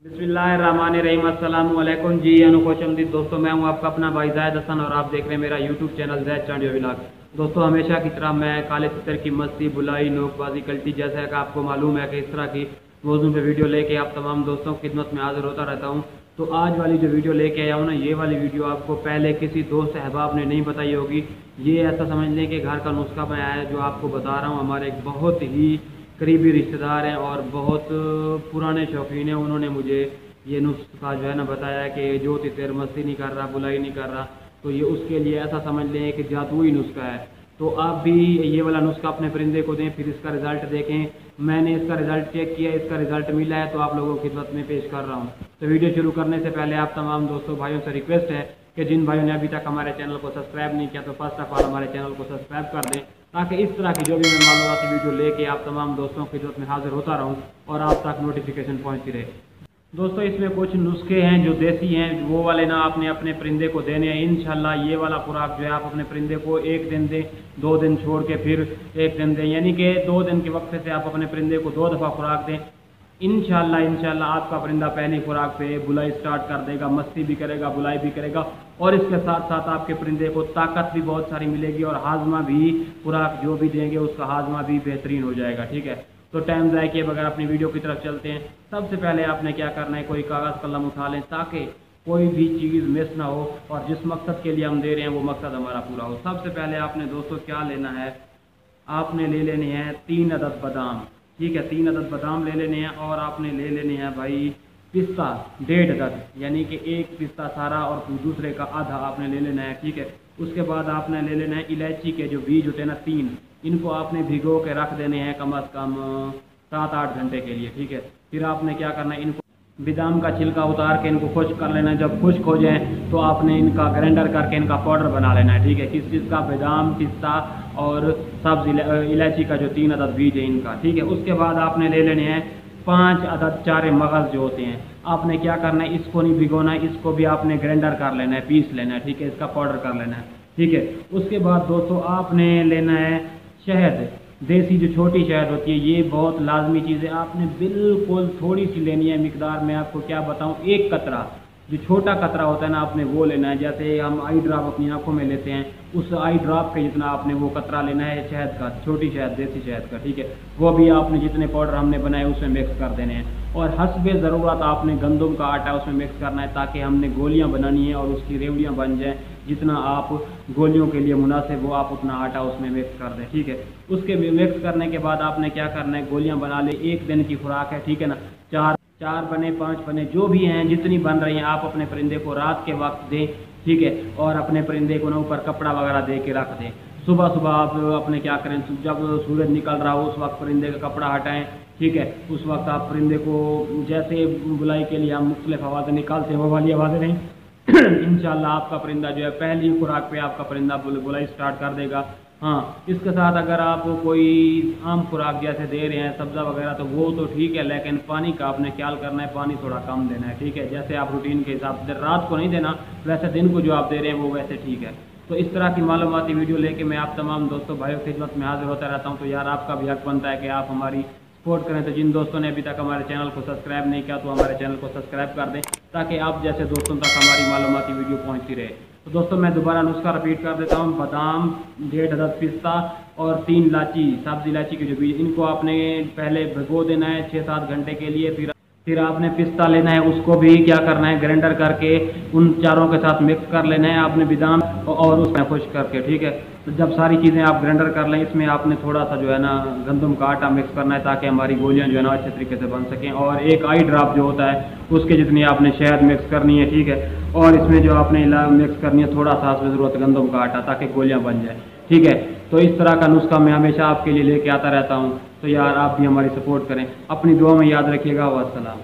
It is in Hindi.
बिस्मिल्लाहिर्रहमानिर्रहीम। अस्सलाम वालेकुम जी। खुशआमदीद दोस्तों, मैं हूं आपका अपना भाई ज़ैद हसन और आप देख रहे हैं मेरा यूट्यूब चैनल ज़ैद चांडियो व्लॉग। दोस्तों, हमेशा की तरह मैं काले चित्र की मस्ती, बुलाई, नोकबाजी, गलती जैसा कि आपको मालूम है कि इस तरह की मौजूद पे वीडियो लेके आप तमाम दोस्तों की खिदमत में हाजिर होता रहता हूँ। तो आज वाली जो वीडियो लेके आया हूँ ना, ये वाली वीडियो आपको पहले किसी दोस्त अहबाब ने नहीं बताई होगी। ये ऐसा समझ लें कि घर का नुस्खा मैं आया जो आपको बता रहा हूँ। हमारे एक बहुत ही करीबी रिश्तेदार हैं और बहुत पुराने शौकीन हैं। उन्होंने मुझे ये नुस्खा जो है ना बताया कि जो तेर मस्ती नहीं कर रहा, बुलाई नहीं कर रहा, तो ये उसके लिए ऐसा समझ लें कि जादुई नुस्खा है। तो आप भी ये वाला नुस्खा अपने परिंदे को दें, फिर इसका रिज़ल्ट देखें। मैंने इसका रिज़ल्ट चेक किया, इसका रिज़ल्ट मिला है, तो आप लोगों की खिदमत में पेश कर रहा हूँ। तो वीडियो शुरू करने से पहले आप तमाम दोस्तों भाइयों से रिक्वेस्ट है कि जिन भाइयों ने अभी तक हमारे चैनल को सब्सक्राइब नहीं किया तो फर्स्ट ऑफ ऑल हमारे चैनल को सब्सक्राइब कर दें, ताकि इस तरह की जो भी मैं मालूमाती वीडियो लेके आप तमाम दोस्तों की खिदमत में हाजिर होता रहूँ और आप तक नोटिफिकेशन पहुँचती रहे। दोस्तों, इसमें कुछ नुस्खे हैं जो देसी हैं, वो वाले ना आपने अपने परिंदे को देने हैं। इंशाल्लाह ये वाला खुराक जो है आप अपने परिंदे को एक दिन दें, 2 दिन छोड़ के फिर एक दिन दें, यानी कि 2 दिन के वक्त से आप अपने परिंदे को 2 दफ़ा खुराक दें। इंशाल्लाह आपका परिंदा पहली खुराक पे बुलाई स्टार्ट कर देगा, मस्ती भी करेगा, बुलाई भी करेगा, और इसके साथ साथ आपके परिंदे को ताकत भी बहुत सारी मिलेगी और हाजमा भी, खुराक जो भी देंगे उसका हाजमा भी बेहतरीन हो जाएगा। ठीक है, तो टाइम ज़ाय किए बगैर अपनी वीडियो की तरफ चलते हैं। सबसे पहले आपने क्या करना है, कोई कागज़ कलम उठा लें ताकि कोई भी चीज़ मिस ना हो और जिस मकसद के लिए हम दे रहे हैं वो मकसद हमारा पूरा हो। सबसे पहले आपने दोस्तों क्या लेना है, आपने ले लेने हैं 3 अदद बादाम। ठीक है, 3 अदद बादाम ले लेने हैं और आपने ले लेने हैं भाई पिस्ता 1.5 अदद, यानी कि एक पिस्ता सारा और दूसरे का आधा आपने ले लेना है। ठीक है, उसके बाद आपने ले लेना है इलायची के जो बीज होते हैं ना 3, इनको आपने भिगो के रख देने हैं कम अज़ कम 7-8 घंटे के लिए। ठीक है, फिर आपने क्या करना है, इनको बादाम का छिलका उतार के इनको खुश्क कर लेना है। जब खुश्क हो जाए तो आपने इनका ग्राइंडर करके इनका पाउडर बना लेना है। ठीक है, किस चीज़ का, बादाम, पिस्ता और सब्ज इलायची का जो 3 अदद बीज है इनका। ठीक है, उसके बाद आपने ले लेने हैं 5 अदद चारे मगज़ जो होते हैं। आपने क्या करना है, इसको नहीं भिगोना है, इसको भी आपने ग्राइंडर कर लेना है, पीस लेना है। ठीक है, इसका पाउडर कर लेना है। ठीक है, उसके बाद दोस्तों आपने लेना है शहद, देसी जो छोटी शहद होती है, ये बहुत लाजमी चीज़ है। आपने बिल्कुल थोड़ी सी लेनी है मिकदार में, आपको क्या बताऊं, 1 कतरा, जो छोटा कतरा होता है ना आपने वो लेना है। जैसे हम आई ड्रॉप अपनी आंखों में लेते हैं, उस आई ड्रॉप के जितना आपने वो कतरा लेना है शहद का, छोटी शहद, देसी शहद का। ठीक है, वो भी आपने जितने पाउडर हमने बनाए उसमें मिक्स कर देने हैं और हस्बे ज़रूरत आपने गंदम का आटा उसमें मिक्स करना है, ताकि हमने गोलियां बनानी है और उसकी रेवड़ियां बन जाएं। जितना आप गोलियों के लिए मुनासिब हो आप उतना आटा उसमें मिक्स कर दें। ठीक है, उसके मिक्स करने के बाद आपने क्या करना है, गोलियां बना ले, 1 दिन की खुराक है। ठीक है ना, 4 बने, 5 बने, जो भी हैं, जितनी बन रही हैं आप अपने परिंदे को रात के वक्त दें। ठीक है, और अपने परिंदे को ना ऊपर कपड़ा वगैरह दे के रख दें। सुबह सुबह आप अपने क्या करें, जब सूरज निकल रहा हो उस वक्त परिंदे का कपड़ा हटाएं। ठीक है, उस वक्त आप परिंदे को, जैसे बुलाई के लिए हम मुख्तलिफ आवाज़ें निकालते हैं वो वाली आवाज़ें नहीं इंशाल्लाह आपका परिंदा जो है पहली खुराक पे आपका परिंदा बुलाई स्टार्ट कर देगा। हाँ, इसके साथ अगर आप कोई आम खुराक जैसे दे रहे हैं, सब्ज़ा वगैरह, तो वो तो ठीक है, लेकिन पानी का आपने ख्याल करना है, पानी थोड़ा कम देना है। ठीक है, जैसे आप रूटीन के हिसाब से, रात को नहीं देना, वैसे दिन को जो आप दे रहे हैं वो वैसे ठीक है। तो इस तरह की मालूमाती वीडियो लेके मैं आप तमाम दोस्तों भाइयों की खिदमत में हाजिर होता रहता हूँ। तो यार आपका भी हक बनता है कि आप हमारी सपोर्ट करें। तो जिन दोस्तों ने अभी तक हमारे चैनल को सब्सक्राइब नहीं किया तो हमारे चैनल को सब्सक्राइब कर दें, ताकि आप जैसे दोस्तों तक हमारी मालूमाती वीडियो पहुंचती रहे। तो दोस्तों मैं दोबारा नुस्खा रिपीट कर देता हूं, बादाम, 1.5 अदद पिस्ता और 3 इलायची, सब्ज इलायची के जो बीज, इनको आपने पहले भिगो देना है 6-7 घंटे के लिए। फिर आपने पिस्ता लेना है, उसको भी क्या करना है, ग्राइंडर करके उन चारों के साथ मिक्स कर लेना है आपने, बादाम और उसमें खुश्क करके। ठीक है, तो जब सारी चीज़ें आप ग्राइंडर कर लें, इसमें आपने थोड़ा सा जो है ना गंदम का आटा मिक्स करना है, ताकि हमारी गोलियां जो है ना अच्छे तरीके से बन सकें। और 1 आई ड्रॉप जो होता है उसके जितनी आपने शहद मिक्स करनी है। ठीक है, और इसमें जो आपने मिक्स करनी है थोड़ा सा उसमें ज़रूरत गंदम का आटा, ताकि गोलियाँ बन जाए। ठीक है, तो इस तरह का नुस्खा मैं हमेशा आपके लिए लेके आता रहता हूँ। तो यार आप भी हमारी सपोर्ट करें, अपनी दुआ में याद रखिएगा। वस्सलाम।